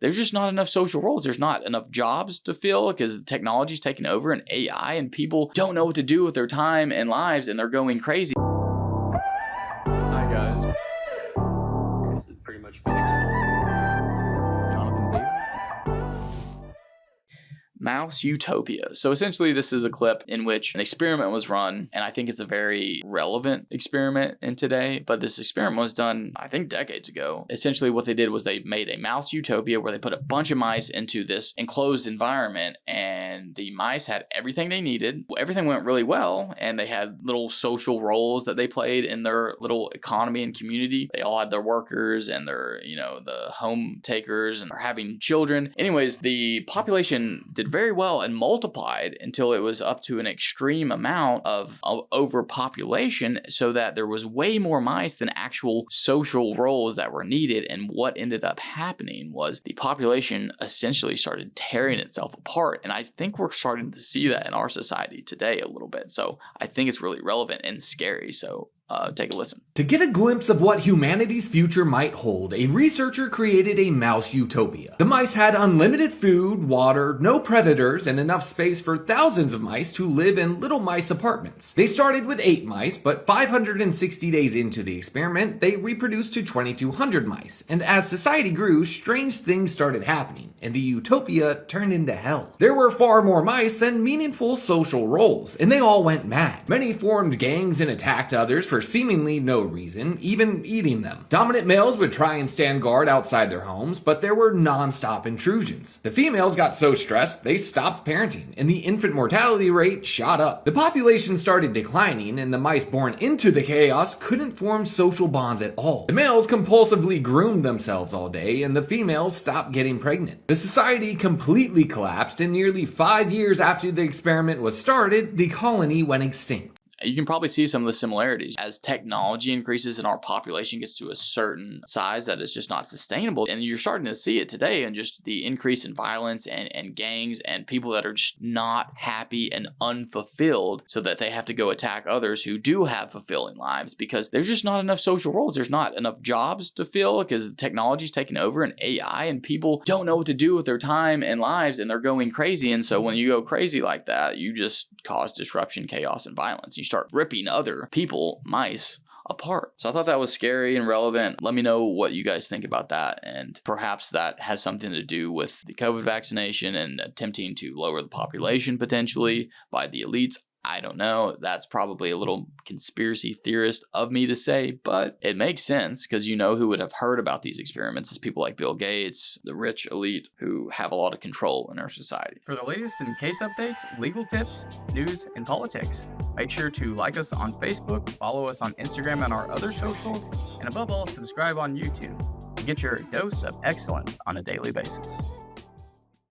there's just not enough social roles. There's not enough jobs to fill because technology's taking over and AI, and people don't know what to do with their time and lives, and they're going crazy. Hi guys. This is pretty much been Jonathon Daily. Mouse Utopia. So essentially this is a clip in which an experiment was run, and I think it's a very relevant experiment in today, but this experiment was done, I think, decades ago. Essentially what they did was they made a mouse utopia where they put a bunch of mice into this enclosed environment, and the mice had everything they needed. Everything went really well, and they had little social roles that they played in their little economy and community. They all had their workers and their, the home takers, and are having children. Anyways, the population did very well and multiplied until it was up to an extreme amount of overpopulation, so that there was way more mice than actual social roles that were needed. And what ended up happening was the population essentially started tearing itself apart. And I think we're starting to see that in our society today a little bit. So I think it's really relevant and scary. So take a listen. To get a glimpse of what humanity's future might hold, a researcher created a mouse utopia. The mice had unlimited food, water, no predators, and enough space for thousands of mice to live in little mice apartments. They started with 8 mice, but 560 days into the experiment, they reproduced to 2,200 mice. And as society grew, strange things started happening, and the utopia turned into hell. There were far more mice than meaningful social roles, and they all went mad. Many formed gangs and attacked others for seemingly no reason, even eating them. Dominant males would try and stand guard outside their homes, but there were non-stop intrusions. The females got so stressed, they stopped parenting, and the infant mortality rate shot up. The population started declining, and the mice born into the chaos couldn't form social bonds at all. The males compulsively groomed themselves all day, and the females stopped getting pregnant. The society completely collapsed, and nearly 5 years after the experiment was started, the colony went extinct. You can probably see some of the similarities. As technology increases and our population gets to a certain size that is just not sustainable, and you're starting to see it today, and just the increase in violence and gangs and people that are just not happy and unfulfilled, so that they have to go attack others who do have fulfilling lives, because there's just not enough social roles. There's not enough jobs to fill because technology's taking over and AI, and people don't know what to do with their time and lives, and they're going crazy. And so when you go crazy like that, you just cause disruption, chaos, and violence. You start ripping other people, mice, apart. So I thought that was scary and relevant. Let me know what you guys think about that, and perhaps that has something to do with the COVID vaccination and attempting to lower the population potentially by the elites. I don't know. That's probably a little conspiracy theorist of me to say, but it makes sense, because who would have heard about these experiments is people like Bill Gates, the rich elite who have a lot of control in our society. For the latest in case updates, legal tips, news, and politics, make sure to like us on Facebook, follow us on Instagram and our other socials, and above all, subscribe on YouTube to get your dose of excellence on a daily basis.